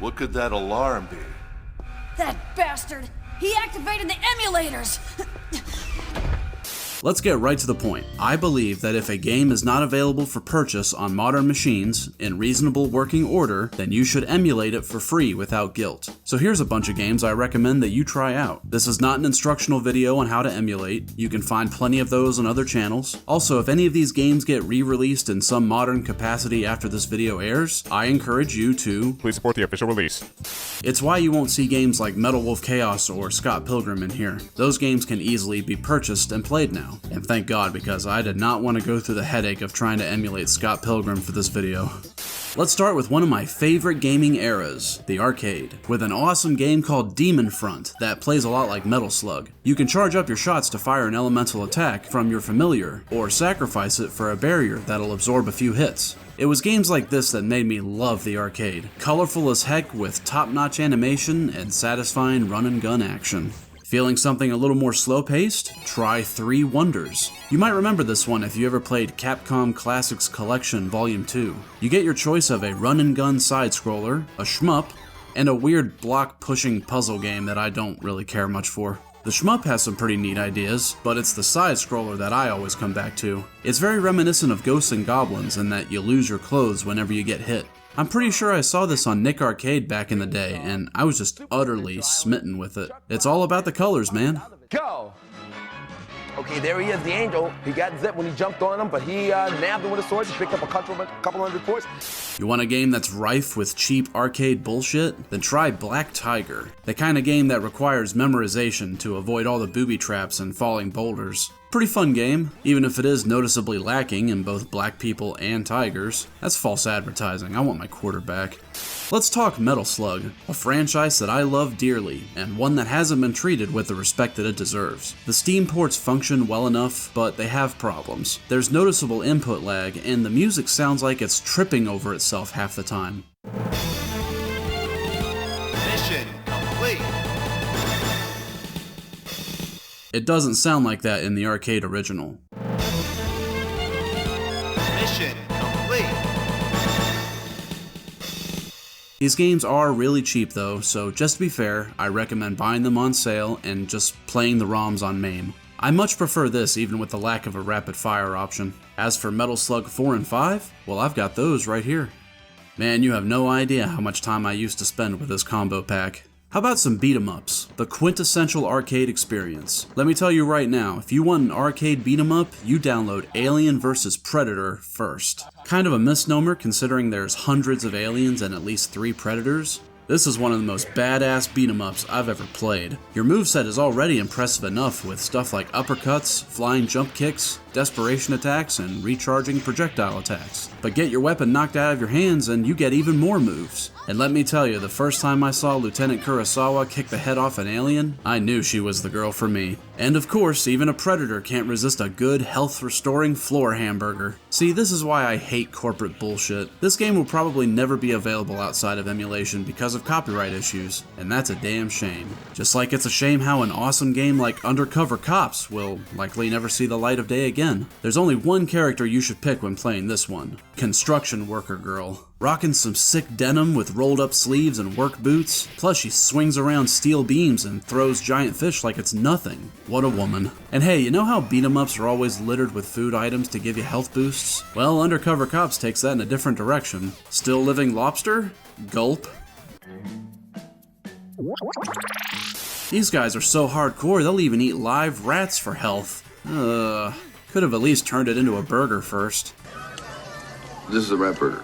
What could that alarm be? That bastard! He activated the emulators! Let's get right to the point. I believe that if a game is not available for purchase on modern machines in reasonable working order, then you should emulate it for free without guilt. So here's a bunch of games I recommend that you try out. This is not an instructional video on how to emulate. You can find plenty of those on other channels. Also, if any of these games get re-released in some modern capacity after this video airs, I encourage you to please support the official release. It's why you won't see games like Metal Wolf Chaos or Scott Pilgrim in here. Those games can easily be purchased and played now. And thank God, because I did not want to go through the headache of trying to emulate Scott Pilgrim for this video. Let's start with one of my favorite gaming eras, the arcade, with an awesome game called Demon Front that plays a lot like Metal Slug. You can charge up your shots to fire an elemental attack from your familiar, or sacrifice it for a barrier that'll absorb a few hits. It was games like this that made me love the arcade. Colorful as heck with top-notch animation and satisfying run-and-gun action. Feeling something a little more slow-paced? Try 3 Wonders. You might remember this one if you ever played Capcom Classics Collection Volume 2. You get your choice of a run-and-gun side-scroller, a shmup, and a weird block-pushing puzzle game that I don't really care much for. The shmup has some pretty neat ideas, but it's the side-scroller that I always come back to. It's very reminiscent of Ghosts and Goblins in that you lose your clothes whenever you get hit. I'm pretty sure I saw this on Nick Arcade back in the day, and I was just utterly smitten with it. It's all about the colors, man. Go! Okay, there he is, the angel. He got zipped when he jumped on him, but he nabbed him with a sword. He picked up a couple hundred points. You want a game that's rife with cheap arcade bullshit? Then try Black Tiger, the kind of game that requires memorization to avoid all the booby traps and falling boulders. Pretty fun game, even if it is noticeably lacking in both black people and tigers. That's false advertising. I want my quarterback. Let's talk Metal Slug, a franchise that I love dearly, and one that hasn't been treated with the respect that it deserves. The Steam ports function well enough, but they have problems. There's noticeable input lag, and the music sounds like it's tripping over itself half the time. Mission complete. It doesn't sound like that in the arcade original. Mission complete. These games are really cheap though, so just to be fair, I recommend buying them on sale and just playing the ROMs on MAME. I much prefer this even with the lack of a rapid fire option. As for Metal Slug 4 and 5, well, I've got those right here. Man, you have no idea how much time I used to spend with this combo pack. How about some beat-em-ups, the quintessential arcade experience? Let me tell you right now, if you want an arcade beat-em-up, you download Alien vs. Predator first. Kind of a misnomer considering there's hundreds of aliens and at least 3 predators. This is one of the most badass beat-em-ups I've ever played. Your moveset is already impressive enough with stuff like uppercuts, flying jump kicks, desperation attacks, and recharging projectile attacks. But get your weapon knocked out of your hands and you get even more moves. And let me tell you, the first time I saw Lieutenant Kurosawa kick the head off an alien, I knew she was the girl for me. And of course, even a predator can't resist a good, health-restoring floor hamburger. See, this is why I hate corporate bullshit. This game will probably never be available outside of emulation because of copyright issues, and that's a damn shame. Just like it's a shame how an awesome game like Undercover Cops will likely never see the light of day again. There's only one character you should pick when playing this one: Construction Worker Girl. Rocking some sick denim with rolled up sleeves and work boots, plus she swings around steel beams and throws giant fish like it's nothing. What a woman. And hey, you know how beat-em-ups are always littered with food items to give you health boosts? Well, Undercover Cops takes that in a different direction. Still living lobster? Gulp. These guys are so hardcore they'll even eat live rats for health. Could have at least turned it into a burger first. This is a rat burger.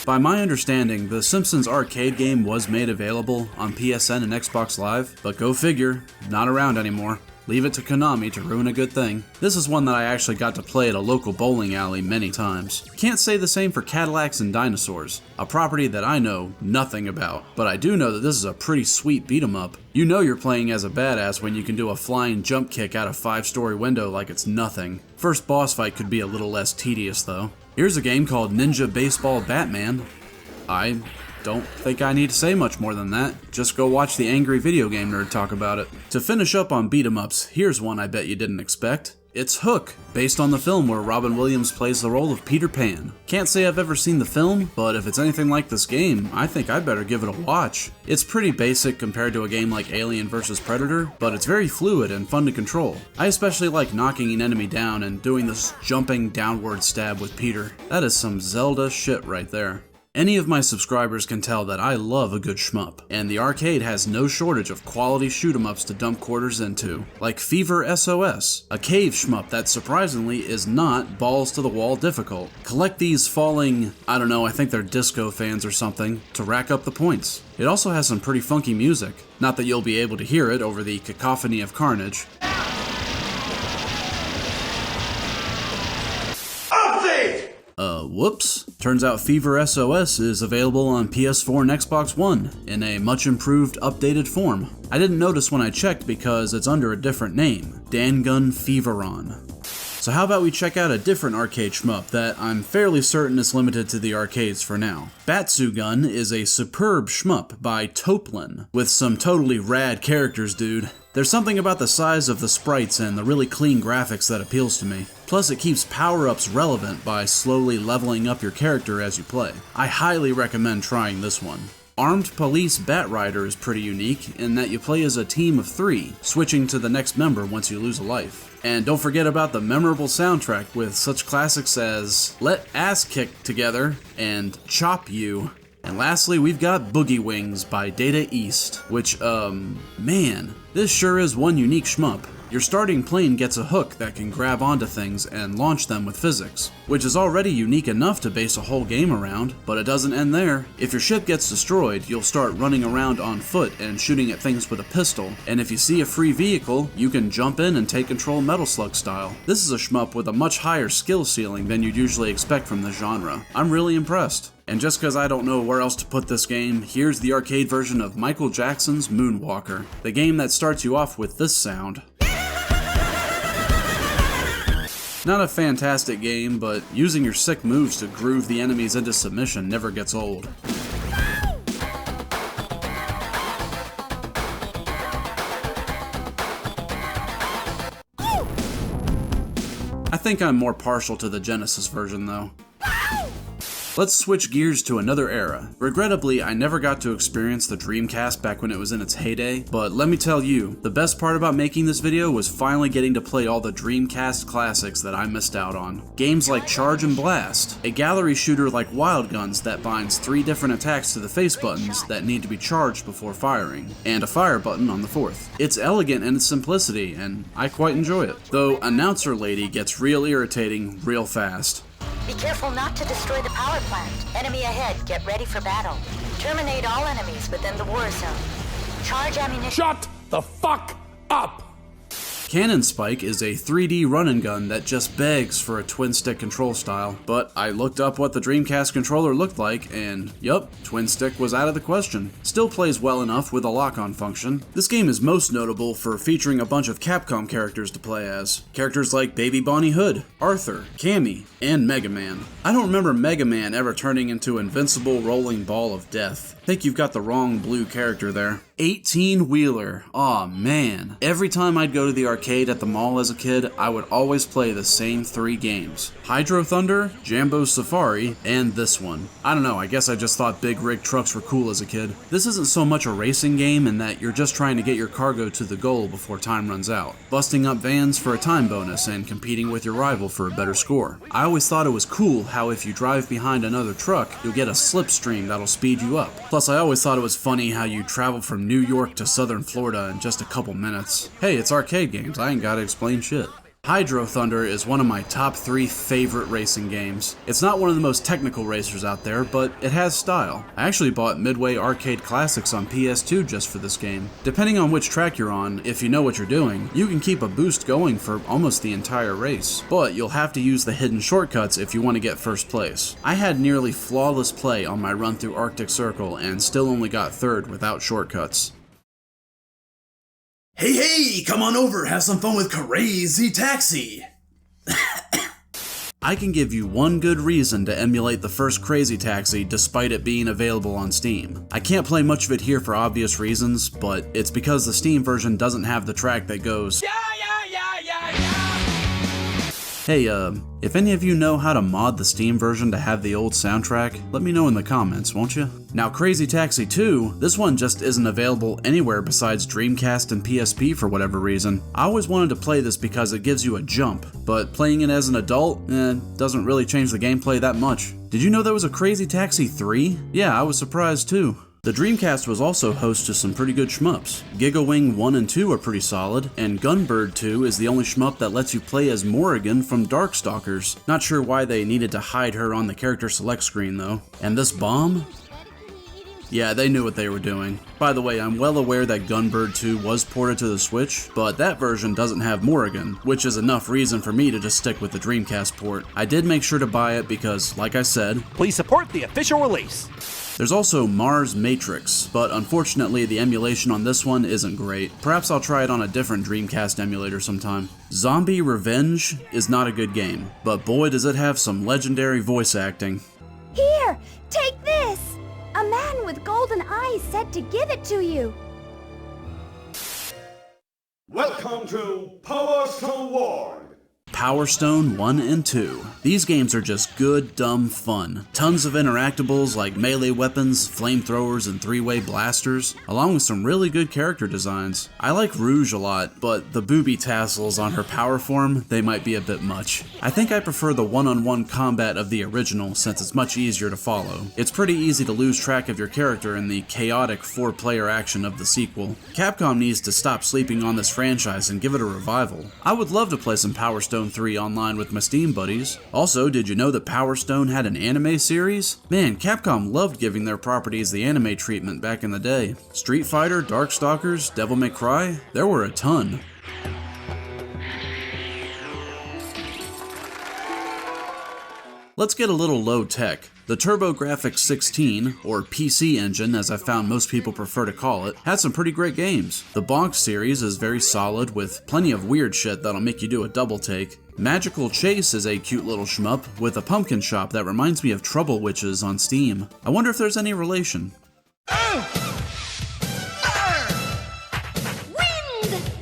By my understanding, the Simpsons arcade game was made available on PSN and Xbox Live, but go figure, not around anymore. Leave it to Konami to ruin a good thing. This is one that I actually got to play at a local bowling alley many times. Can't say the same for Cadillacs and Dinosaurs, a property that I know nothing about, but I do know that this is a pretty sweet beat-em-up. You know you're playing as a badass when you can do a flying jump kick out a 5-story window like it's nothing. First boss fight could be a little less tedious though. Here's a game called Ninja Baseball Batman. I don't think I need to say much more than that. Just go watch the Angry Video Game Nerd talk about it. To finish up on beat-em-ups, here's one I bet you didn't expect. It's Hook, based on the film where Robin Williams plays the role of Peter Pan. Can't say I've ever seen the film, but if it's anything like this game, I think I'd better give it a watch. It's pretty basic compared to a game like Alien vs. Predator, but it's very fluid and fun to control. I especially like knocking an enemy down and doing this jumping downward stab with Peter. That is some Zelda shit right there. Any of my subscribers can tell that I love a good shmup, and the arcade has no shortage of quality shoot-em-ups to dump quarters into, like Fever SOS, a cave shmup that surprisingly is not balls-to-the-wall difficult. Collect these falling, I don't know, I think they're disco fans or something, to rack up the points. It also has some pretty funky music, not that you'll be able to hear it over the cacophony of carnage. Whoops. Turns out Fever SOS is available on PS4 and Xbox One in a much improved, updated form. I didn't notice when I checked because it's under a different name, Dangun Feveron. So how about we check out a different arcade shmup that I'm fairly certain is limited to the arcades for now. Batsugun is a superb shmup by Toplin, with some totally rad characters, dude. There's something about the size of the sprites and the really clean graphics that appeals to me. Plus it keeps power-ups relevant by slowly leveling up your character as you play. I highly recommend trying this one. Armed Police Batrider is pretty unique in that you play as a team of 3, switching to the next member once you lose a life. And don't forget about the memorable soundtrack with such classics as Let Ass Kick Together and Chop You. And lastly, we've got Boogie Wings by Data East, which, man, this sure is one unique shmup. Your starting plane gets a hook that can grab onto things and launch them with physics, which is already unique enough to base a whole game around, but it doesn't end there. If your ship gets destroyed, you'll start running around on foot and shooting at things with a pistol, and if you see a free vehicle, you can jump in and take control Metal Slug style. This is a shmup with a much higher skill ceiling than you'd usually expect from the genre. I'm really impressed. And just because I don't know where else to put this game, here's the arcade version of Michael Jackson's Moonwalker, the game that starts you off with this sound. Not a fantastic game, but using your sick moves to groove the enemies into submission never gets old. I think I'm more partial to the Genesis version though. Let's switch gears to another era. Regrettably, I never got to experience the Dreamcast back when it was in its heyday, but let me tell you, the best part about making this video was finally getting to play all the Dreamcast classics that I missed out on. Games like Charge and Blast, a gallery shooter like Wild Guns that binds 3 different attacks to the face buttons that need to be charged before firing, and a fire button on the 4th. It's elegant in its simplicity, and I quite enjoy it. Though Announcer Lady gets real irritating real fast. Be careful not to destroy the power plant. Enemy ahead, get ready for battle. Terminate all enemies within the war zone. Charge ammunition. Shut the fuck up! Cannon Spike is a 3D run-and-gun that just begs for a twin-stick control style, but I looked up what the Dreamcast controller looked like, and yup, twin-stick was out of the question. Still plays well enough with a lock-on function. This game is most notable for featuring a bunch of Capcom characters to play as. Characters like Baby Bonnie Hood, Arthur, Cammy, and Mega Man. I don't remember Mega Man ever turning into Invincible Rolling Ball of Death. Think you've got the wrong blue character there. 18-wheeler. Aw man. Every time I'd go to the arcade at the mall as a kid, I would always play the same 3 games. Hydro Thunder, Jambo Safari, and this one. I don't know, I guess I just thought big rig trucks were cool as a kid. This isn't so much a racing game in that you're just trying to get your cargo to the goal before time runs out, busting up vans for a time bonus and competing with your rival for a better score. I always thought it was cool how if you drive behind another truck, you'll get a slipstream that'll speed you up. Plus I always thought it was funny how you travel from New York to southern Florida in just a couple minutes. Hey, it's arcade games, I ain't gotta explain shit. Hydro Thunder is one of my top 3 favorite racing games. It's not one of the most technical racers out there, but it has style. I actually bought Midway Arcade Classics on PS2 just for this game. Depending on which track you're on, if you know what you're doing, you can keep a boost going for almost the entire race. But you'll have to use the hidden shortcuts if you want to get first place. I had nearly flawless play on my run through Arctic Circle and still only got 3rd without shortcuts. Hey, come on over, have some fun with Crazy Taxi! I can give you one good reason to emulate the first Crazy Taxi despite it being available on Steam. I can't play much of it here for obvious reasons, but it's because the Steam version doesn't have the track that goes, "Yeah, yeah, yeah, yeah, yeah." Hey, if any of you know how to mod the Steam version to have the old soundtrack, let me know in the comments, won't you? Now, Crazy Taxi 2, this one just isn't available anywhere besides Dreamcast and PSP for whatever reason. I always wanted to play this because it gives you a jump, but playing it as an adult, doesn't really change the gameplay that much. Did you know there was a Crazy Taxi 3? Yeah, I was surprised too. The Dreamcast was also host to some pretty good shmups. Gigawing 1 and 2 are pretty solid, and Gunbird 2 is the only shmup that lets you play as Morrigan from Darkstalkers. Not sure why they needed to hide her on the character select screen though. And this bomb? Yeah, they knew what they were doing. By the way, I'm well aware that Gunbird 2 was ported to the Switch, but that version doesn't have Morrigan, which is enough reason for me to just stick with the Dreamcast port. I did make sure to buy it because, like I said, please support the official release. There's also Mars Matrix, but unfortunately the emulation on this one isn't great. Perhaps I'll try it on a different Dreamcast emulator sometime. Zombie Revenge is not a good game, but boy does it have some legendary voice acting. Here, take this! A man with golden eyes said to give it to you. Welcome to Power Stone Ward. Power Stone 1 and 2. These games are just good, dumb fun. Tons of interactables like melee weapons, flamethrowers, and three-way blasters, along with some really good character designs. I like Rouge a lot, but the booby tassels on her power form, they might be a bit much. I think I prefer the one-on-one combat of the original since it's much easier to follow. It's pretty easy to lose track of your character in the chaotic 4-player action of the sequel. Capcom needs to stop sleeping on this franchise and give it a revival. I would love to play some Power Stone 3 online with my Steam buddies. Also, did you know that Power Stone had an anime series? Man, Capcom loved giving their properties the anime treatment back in the day. Street Fighter, Darkstalkers, Devil May Cry, there were a ton. Let's get a little low-tech. The TurboGrafx 16, or PC Engine as I found most people prefer to call it, had some pretty great games. The Bonk series is very solid with plenty of weird shit that'll make you do a double take. Magical Chase is a cute little shmup with a pumpkin shop that reminds me of Trouble Witches on Steam. I wonder if there's any relation. Wind!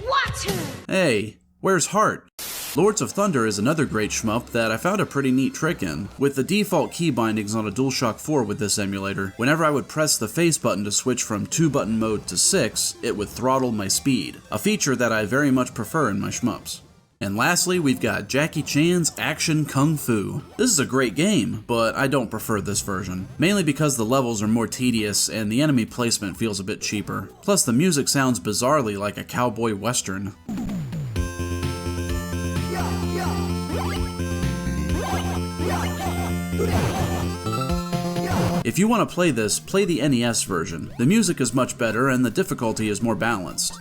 Water! Hey, where's Heart? Lords of Thunder is another great shmup that I found a pretty neat trick in. With the default key bindings on a DualShock 4 with this emulator, whenever I would press the face button to switch from 2-button mode to 6, it would throttle my speed, a feature that I very much prefer in my shmups. And lastly, we've got Jackie Chan's Action Kung Fu. This is a great game, but I don't prefer this version, mainly because the levels are more tedious and the enemy placement feels a bit cheaper. Plus the music sounds bizarrely like a cowboy western. If you want to play this, play the NES version. The music is much better and the difficulty is more balanced.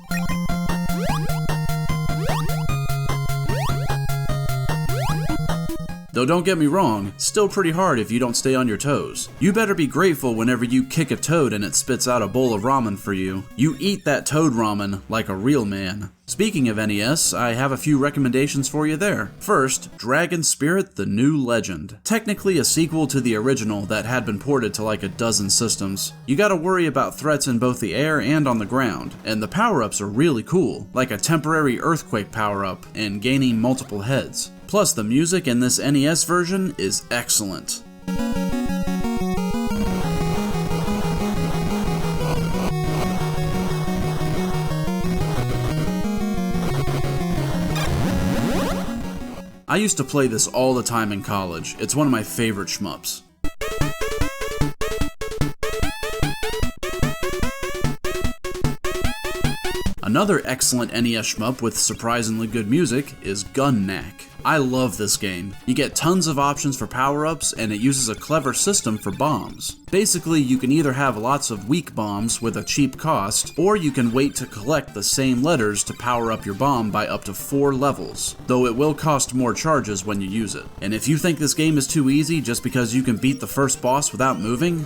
Though don't get me wrong, still pretty hard if you don't stay on your toes. You better be grateful whenever you kick a toad and it spits out a bowl of ramen for you. You eat that toad ramen like a real man. Speaking of NES, I have a few recommendations for you there. First, Dragon Spirit: The New Legend. Technically a sequel to the original that had been ported to like a dozen systems. You gotta worry about threats in both the air and on the ground, and the power-ups are really cool, like a temporary earthquake power-up and gaining multiple heads. Plus, the music in this NES version is excellent. I used to play this all the time in college. It's one of my favorite shmups. Another excellent NES shmup with surprisingly good music is Gun Knack. I love this game. You get tons of options for power-ups, and it uses a clever system for bombs. Basically, you can either have lots of weak bombs with a cheap cost, or you can wait to collect the same letters to power up your bomb by up to 4 levels, though it will cost more charges when you use it. And if you think this game is too easy just because you can beat the first boss without moving,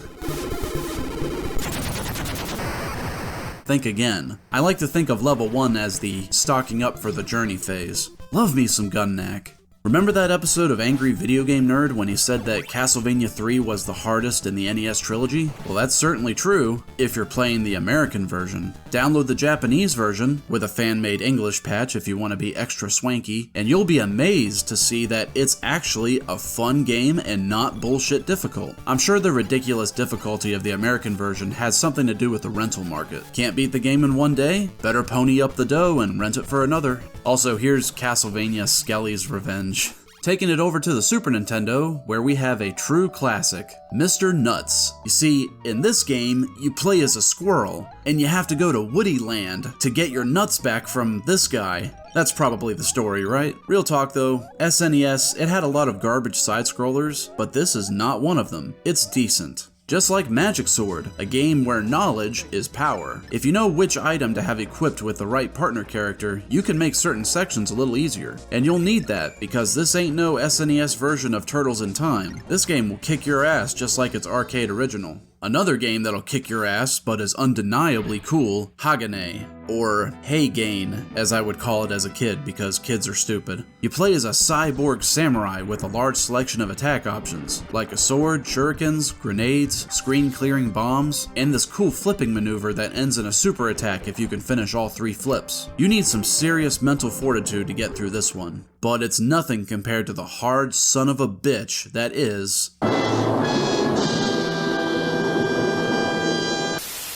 think again. I like to think of level 1 as the stocking up for the journey phase. Love me some Gun Knack. Remember that episode of Angry Video Game Nerd when he said that Castlevania 3 was the hardest in the NES trilogy? Well, that's certainly true if you're playing the American version. Download the Japanese version with a fan-made English patch if you want to be extra swanky, and you'll be amazed to see that it's actually a fun game and not bullshit difficult. I'm sure the ridiculous difficulty of the American version has something to do with the rental market. Can't beat the game in one day? Better pony up the dough and rent it for another. Also, here's Castlevania Skelly's Revenge. Taking it over to the Super Nintendo, where we have a true classic, Mr. Nuts. You see, in this game, you play as a squirrel, and you have to go to Woody Land to get your nuts back from this guy. That's probably the story, right? Real talk though, SNES, it had a lot of garbage side-scrollers, but this is not one of them. It's decent. Just like Magic Sword, a game where knowledge is power. If you know which item to have equipped with the right partner character, you can make certain sections a little easier. And you'll need that, because this ain't no SNES version of Turtles in Time. This game will kick your ass just like its arcade original. Another game that'll kick your ass, but is undeniably cool, Hagane, or Heigane, as I would call it as a kid because kids are stupid. You play as a cyborg samurai with a large selection of attack options, like a sword, shurikens, grenades, screen-clearing bombs, and this cool flipping maneuver that ends in a super attack if you can finish all 3 flips. You need some serious mental fortitude to get through this one, but it's nothing compared to the hard son of a bitch that is...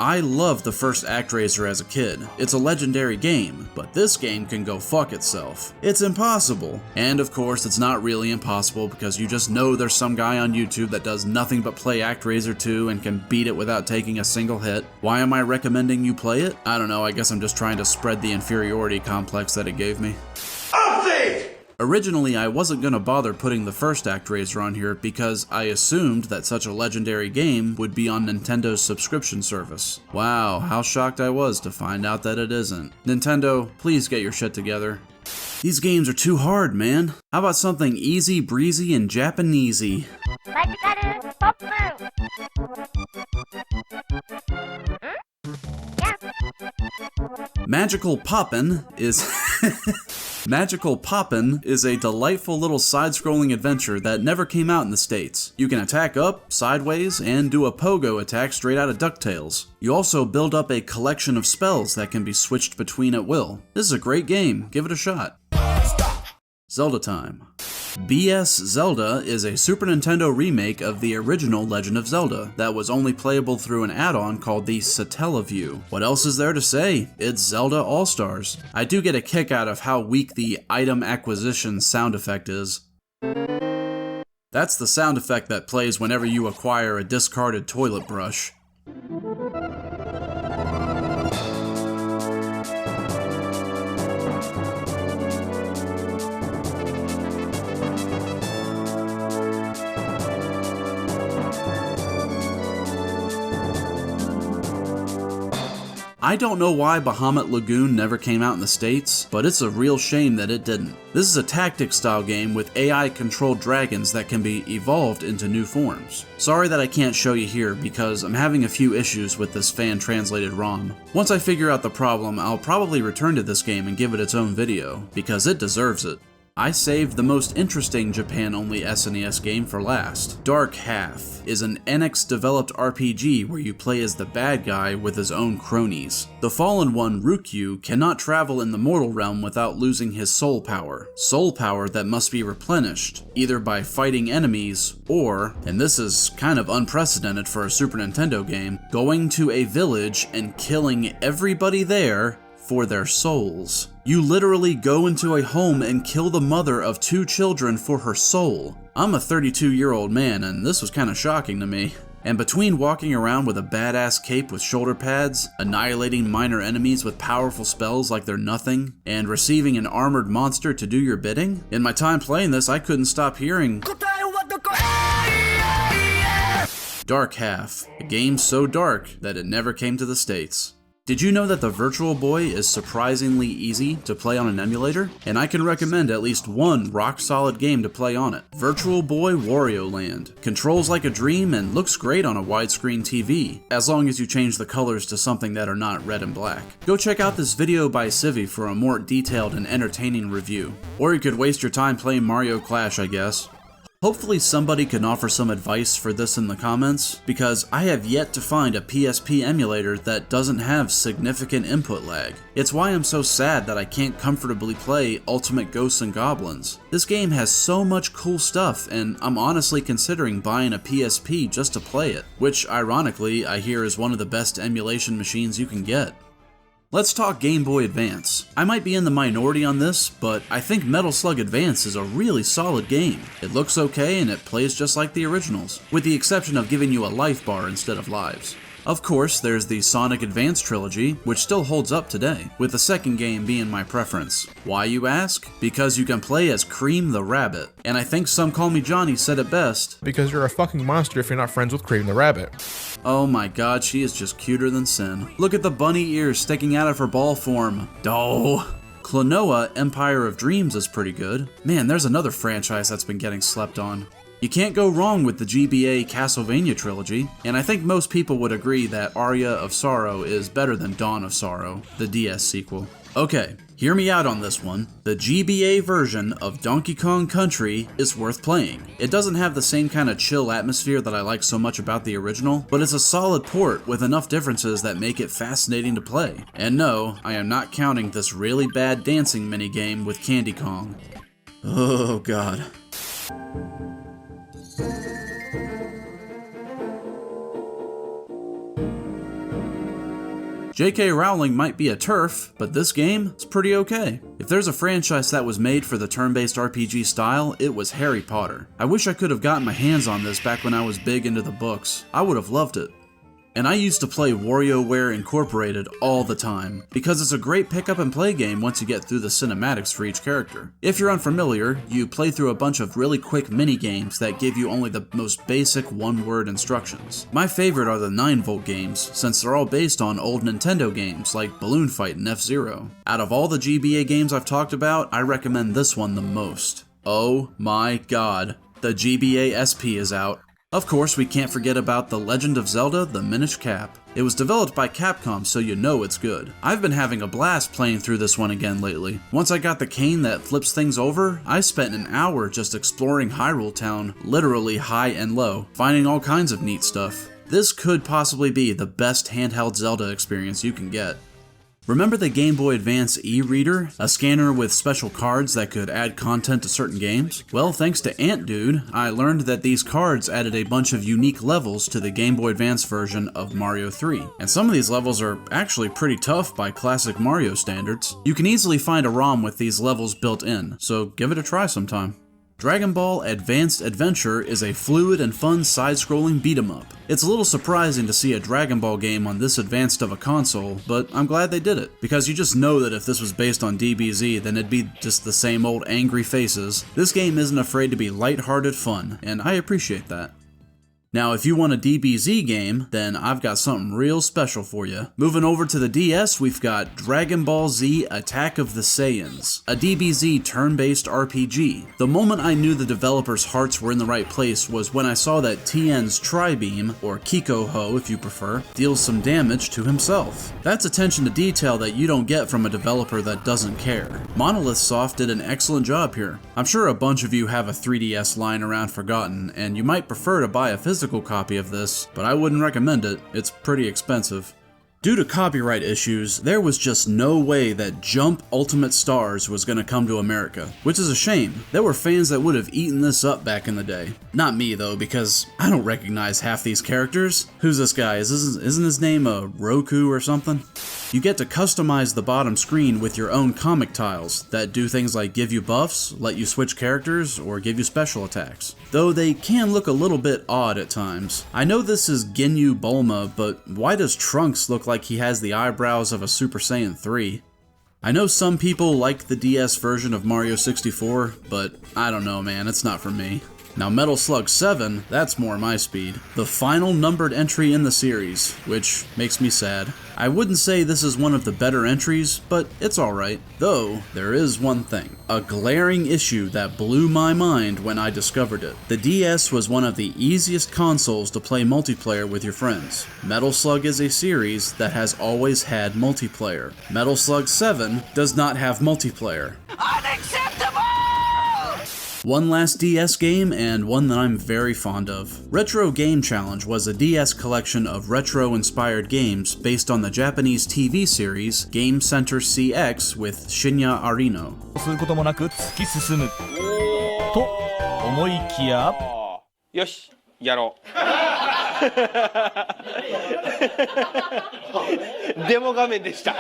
I loved the first ActRaiser as a kid. It's a legendary game, but this game can go fuck itself. It's impossible. And of course, it's not really impossible because you just know there's some guy on YouTube that does nothing but play ActRaiser 2 and can beat it without taking a single hit. Why am I recommending you play it? I don't know, I guess I'm just trying to spread the inferiority complex that it gave me. Update! Originally, I wasn't gonna bother putting the first ActRaiser on here because I assumed that such a legendary game would be on Nintendo's subscription service. Wow, how shocked I was to find out that it isn't. Nintendo, please get your shit together. These games are too hard, man. How about something easy, breezy, and Japanesey? Magical Poppin' is... Magical Poppin' is a delightful little side-scrolling adventure that never came out in the States. You can attack up, sideways, and do a pogo attack straight out of DuckTales. You also build up a collection of spells that can be switched between at will. This is a great game, give it a shot. Zelda time. BS Zelda is a Super Nintendo remake of the original Legend of Zelda that was only playable through an add-on called the Satellaview. What else is there to say? It's Zelda All-Stars. I do get a kick out of how weak the item acquisition sound effect is. That's the sound effect that plays whenever you acquire a discarded toilet brush. I don't know why Bahamut Lagoon never came out in the States, but it's a real shame that it didn't. This is a tactics style game with AI-controlled dragons that can be evolved into new forms. Sorry that I can't show you here because I'm having a few issues with this fan-translated ROM. Once I figure out the problem, I'll probably return to this game and give it its own video, because it deserves it. I saved the most interesting Japan-only SNES game for last. Dark Half is an NX-developed RPG where you play as the bad guy with his own cronies. The fallen one, Rukyu, cannot travel in the mortal realm without losing his soul power. Soul power that must be replenished, either by fighting enemies or, and this is kind of unprecedented for a Super Nintendo game, going to a village and killing everybody there for their souls. You literally go into a home and kill the mother of 2 children for her soul. I'm a 32-year-old man, and this was kinda shocking to me. And between walking around with a badass cape with shoulder pads, annihilating minor enemies with powerful spells like they're nothing, and receiving an armored monster to do your bidding, in my time playing this I couldn't stop hearing Dark Half, a game so dark that it never came to the States. Did you know that the Virtual Boy is surprisingly easy to play on an emulator? And I can recommend at least one rock-solid game to play on it. Virtual Boy Wario Land. Controls like a dream and looks great on a widescreen TV, as long as you change the colors to something that are not red and black. Go check out this video by Civi for a more detailed and entertaining review. Or you could waste your time playing Mario Clash, I guess. Hopefully somebody can offer some advice for this in the comments, because I have yet to find a PSP emulator that doesn't have significant input lag. It's why I'm so sad that I can't comfortably play Ultimate Ghosts and Goblins. This game has so much cool stuff, and I'm honestly considering buying a PSP just to play it, which ironically I hear is one of the best emulation machines you can get. Let's talk Game Boy Advance. I might be in the minority on this, but I think Metal Slug Advance is a really solid game. It looks okay and it plays just like the originals, with the exception of giving you a life bar instead of lives. Of course, there's the Sonic Advance trilogy, which still holds up today, with the second game being my preference. Why, you ask? Because you can play as Cream the Rabbit, and I think Some Call Me Johnny said it best. Because you're a fucking monster if you're not friends with Cream the Rabbit. Oh my god, she is just cuter than sin. Look at the bunny ears sticking out of her ball form. Doh. Klonoa Empire of Dreams is pretty good. Man, there's another franchise that's been getting slept on. You can't go wrong with the GBA Castlevania trilogy, and I think most people would agree that Aria of Sorrow is better than Dawn of Sorrow, the DS sequel. Okay, hear me out on this one. The GBA version of Donkey Kong Country is worth playing. It doesn't have the same kind of chill atmosphere that I like so much about the original, but it's a solid port with enough differences that make it fascinating to play. And no, I am not counting this really bad dancing minigame with Candy Kong. Oh god. J.K. Rowling might be a TERF, but this game is pretty okay. If there's a franchise that was made for the turn-based RPG style, it was Harry Potter. I wish I could have gotten my hands on this back when I was big into the books. I would have loved it. And I used to play WarioWare Incorporated all the time, because it's a great pick up and play game once you get through the cinematics for each character. If you're unfamiliar, you play through a bunch of really quick mini games that give you only the most basic one-word instructions. My favorite are the 9-volt games, since they're all based on old Nintendo games like Balloon Fight and F-Zero. Out of all the GBA games I've talked about, I recommend this one the most. Oh my god, the GBA SP is out. Of course, we can't forget about The Legend of Zelda: The Minish Cap. It was developed by Capcom, so you know it's good. I've been having a blast playing through this one again lately. Once I got the cane that flips things over, I spent an hour just exploring Hyrule Town, literally high and low, finding all kinds of neat stuff. This could possibly be the best handheld Zelda experience you can get. Remember the Game Boy Advance e-reader? A scanner with special cards that could add content to certain games? Well, thanks to Ant Dude, I learned that these cards added a bunch of unique levels to the Game Boy Advance version of Mario 3. And some of these levels are actually pretty tough by classic Mario standards. You can easily find a ROM with these levels built in, so give it a try sometime. Dragon Ball Advanced Adventure is a fluid and fun side-scrolling beat-em-up. It's a little surprising to see a Dragon Ball game on this advanced of a console, but I'm glad they did it, because you just know that if this was based on DBZ, then it'd be just the same old angry faces. This game isn't afraid to be lighthearted fun, and I appreciate that. Now, if you want a DBZ game, then I've got something real special for you. Moving over to the DS, we've got Dragon Ball Z Attack of the Saiyans, a DBZ turn-based RPG. The moment I knew the developers' hearts were in the right place was when I saw that Tien's Tri-Beam, or Kiko-Ho if you prefer, deals some damage to himself. That's attention to detail that you don't get from a developer that doesn't care. Monolith Soft did an excellent job here. I'm sure a bunch of you have a 3DS lying around forgotten, and you might prefer to buy a physical copy of this, but I wouldn't recommend it. It's pretty expensive. Due to copyright issues, there was just no way that Jump Ultimate Stars was going to come to America, which is a shame. There were fans that would have eaten this up back in the day. Not me though, because I don't recognize half these characters. Who's this guy? Isn't his name a Roku or something? You get to customize the bottom screen with your own comic tiles that do things like give you buffs, let you switch characters, or give you special attacks. Though they can look a little bit odd at times. I know this is Ginyu Bulma, but why does Trunks look like he has the eyebrows of a Super Saiyan 3? I know some people like the DS version of Mario 64, but I don't know man, it's not for me. Now Metal Slug 7, that's more my speed. The final numbered entry in the series, which makes me sad. I wouldn't say this is one of the better entries, but it's alright. Though, there is one thing. A glaring issue that blew my mind when I discovered it. The DS was one of the easiest consoles to play multiplayer with your friends. Metal Slug is a series that has always had multiplayer. Metal Slug 7 does not have multiplayer. Unacceptable! One last DS game, and one that I'm very fond of. Retro Game Challenge was a DS collection of retro-inspired games based on the Japanese TV series Game Center CX with Shinya Arino. することもなく突き進むと思いきやよしやろうデモ画面でした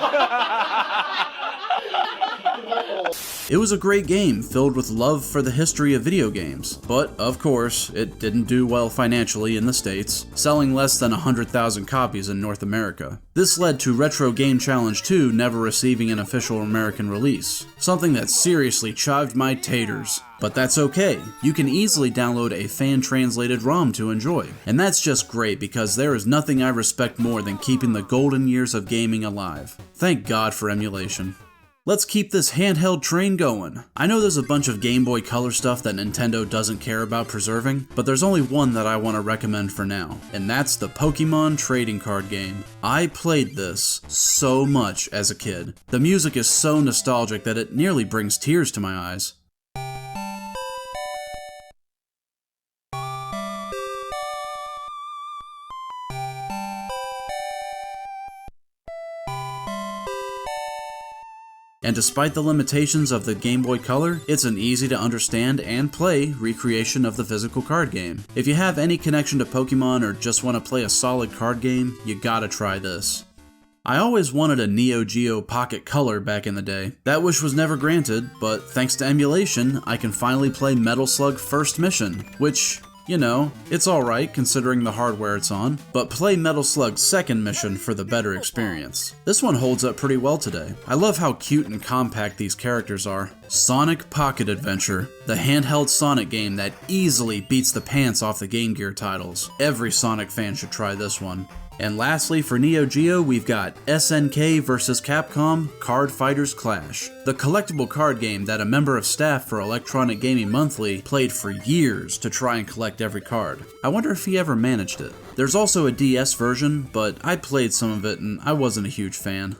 It was a great game filled with love for the history of video games, but of course, it didn't do well financially in the States, selling less than 100,000 copies in North America. This led to Retro Game Challenge 2 never receiving an official American release, something that seriously chived my taters. But that's okay, you can easily download a fan-translated ROM to enjoy, and that's just great because there is nothing I respect more than keeping the golden years of gaming alive. Thank God for emulation. Let's keep this handheld train going. I know there's a bunch of Game Boy Color stuff that Nintendo doesn't care about preserving, but there's only one that I want to recommend for now, and that's the Pokemon trading card game. I played this so much as a kid. The music is so nostalgic that it nearly brings tears to my eyes. And despite the limitations of the Game Boy Color, it's an easy to understand and play recreation of the physical card game. If you have any connection to Pokemon or just want to play a solid card game, you gotta try this. I always wanted a Neo Geo Pocket Color back in the day. That wish was never granted, but thanks to emulation, I can finally play Metal Slug First Mission, which, you know, it's alright considering the hardware it's on, but play Metal Slug Second Mission for the better experience. This one holds up pretty well today. I love how cute and compact these characters are. Sonic Pocket Adventure, the handheld Sonic game that easily beats the pants off the Game Gear titles. Every Sonic fan should try this one. And lastly, for Neo Geo, we've got SNK vs. Capcom Card Fighters Clash, the collectible card game that a member of staff for Electronic Gaming Monthly played for years to try and collect every card. I wonder if he ever managed it. There's also a DS version, but I played some of it and I wasn't a huge fan.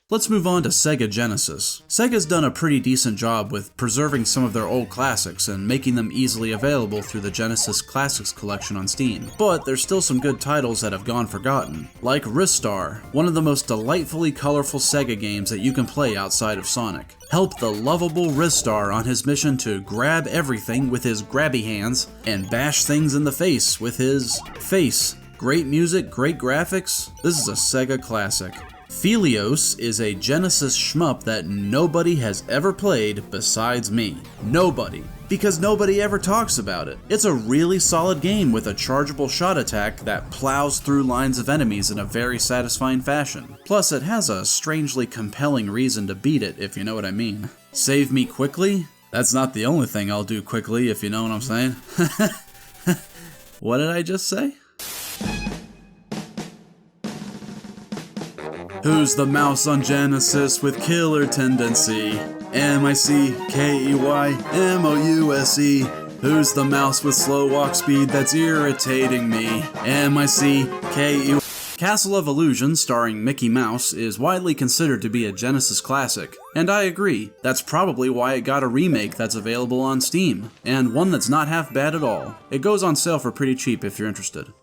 Let's move on to Sega Genesis. Sega's done a pretty decent job with preserving some of their old classics and making them easily available through the Genesis Classics collection on Steam. But there's still some good titles that have gone forgotten, like Ristar, one of the most delightfully colorful Sega games that you can play outside of Sonic. Help the lovable Ristar on his mission to grab everything with his grabby hands and bash things in the face with his face. Great music, great graphics, this is a Sega classic. Phelios is a Genesis shmup that nobody has ever played besides me. Nobody. Because nobody ever talks about it. It's a really solid game with a chargeable shot attack that plows through lines of enemies in a very satisfying fashion. Plus, it has a strangely compelling reason to beat it, if you know what I mean. Save me quickly? That's not the only thing I'll do quickly, if you know what I'm saying. What did I just say? Who's the mouse on Genesis with killer tendency? M-I-C-K-E-Y-M-O-U-S-E. Who's the mouse with slow walk speed that's irritating me? M-I-C-K-E-Y. Castle of Illusion, starring Mickey Mouse, is widely considered to be a Genesis classic, and I agree. That's probably why it got a remake that's available on Steam, and one that's not half bad at all. It goes on sale for pretty cheap if you're interested.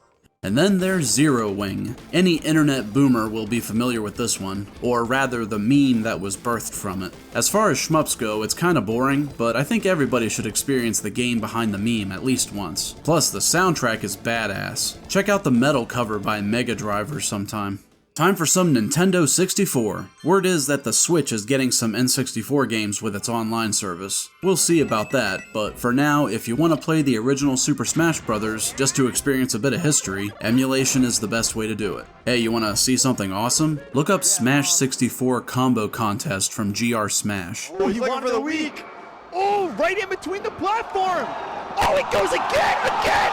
And then there's Zero Wing. Any internet boomer will be familiar with this one, or rather the meme that was birthed from it. As far as shmups go, it's kinda boring, but I think everybody should experience the game behind the meme at least once. Plus, the soundtrack is badass. Check out the metal cover by Mega Driver sometime. Time for some Nintendo 64. Word is that the Switch is getting some N64 games with its online service. We'll see about that, but for now, if you want to play the original Super Smash Bros. Just to experience a bit of history, emulation is the best way to do it. Hey, you want to see something awesome? Look up Smash 64 Combo Contest from GR Smash. Oh, you want for the weak! Oh, right in between the platform! Oh, it goes again! What the hell?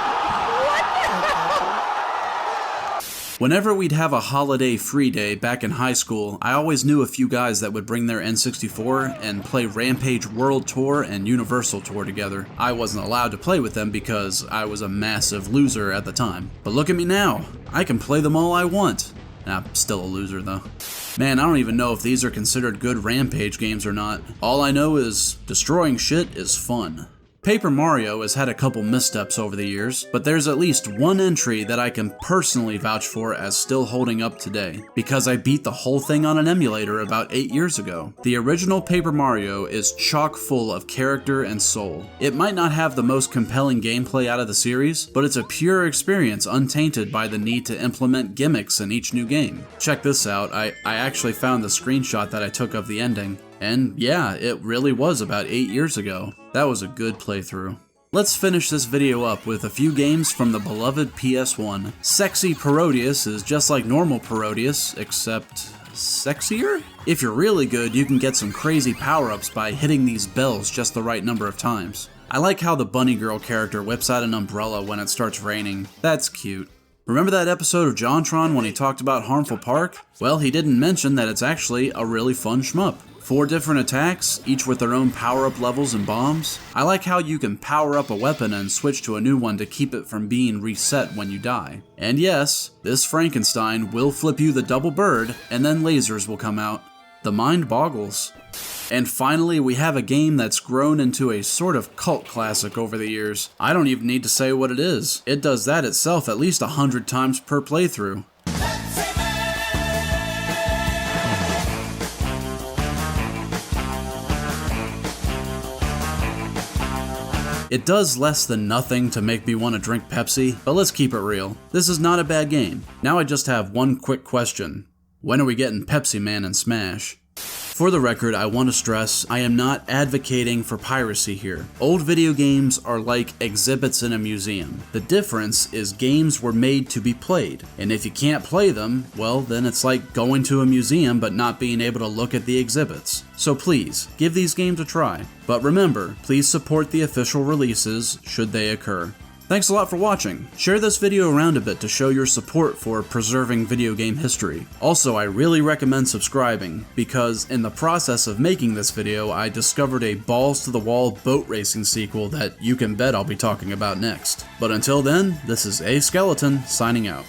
Whenever we'd have a holiday free day back in high school, I always knew a few guys that would bring their N64 and play Rampage World Tour and Universal Tour together. I wasn't allowed to play with them because I was a massive loser at the time. But look at me now, I can play them all I want. I'm still a loser though. Man, I don't even know if these are considered good Rampage games or not. All I know is destroying shit is fun. Paper Mario has had a couple missteps over the years, but there's at least one entry that I can personally vouch for as still holding up today, because I beat the whole thing on an emulator about 8 years ago. The original Paper Mario is chock full of character and soul. It might not have the most compelling gameplay out of the series, but it's a pure experience untainted by the need to implement gimmicks in each new game. Check this out, I actually found the screenshot that I took of the ending. And yeah, it really was about 8 years ago. That was a good playthrough. Let's finish this video up with a few games from the beloved PS1. Sexy Parodius is just like normal Parodius, except sexier? If you're really good, you can get some crazy power-ups by hitting these bells just the right number of times. I like how the bunny girl character whips out an umbrella when it starts raining. That's cute. Remember that episode of JonTron when he talked about Harmful Park? Well, he didn't mention that it's actually a really fun shmup. 4 different attacks, each with their own power-up levels and bombs. I like how you can power up a weapon and switch to a new one to keep it from being reset when you die. And yes, this Frankenstein will flip you the double bird, and then lasers will come out. The mind boggles. And finally, we have a game that's grown into a sort of cult classic over the years. I don't even need to say what it is. It does that itself at least 100 times per playthrough. It does less than nothing to make me want to drink Pepsi, but let's keep it real. This is not a bad game. Now I just have one quick question. When are we getting Pepsi Man and Smash? For the record, I want to stress, I am not advocating for piracy here. Old video games are like exhibits in a museum. The difference is games were made to be played, and if you can't play them, well then it's like going to a museum but not being able to look at the exhibits. So please, give these games a try. But remember, please support the official releases should they occur. Thanks a lot for watching. Share this video around a bit to show your support for preserving video game history. Also, I really recommend subscribing, because in the process of making this video, I discovered a balls-to-the-wall boat racing sequel that you can bet I'll be talking about next. But until then, this is A Skeleton signing out.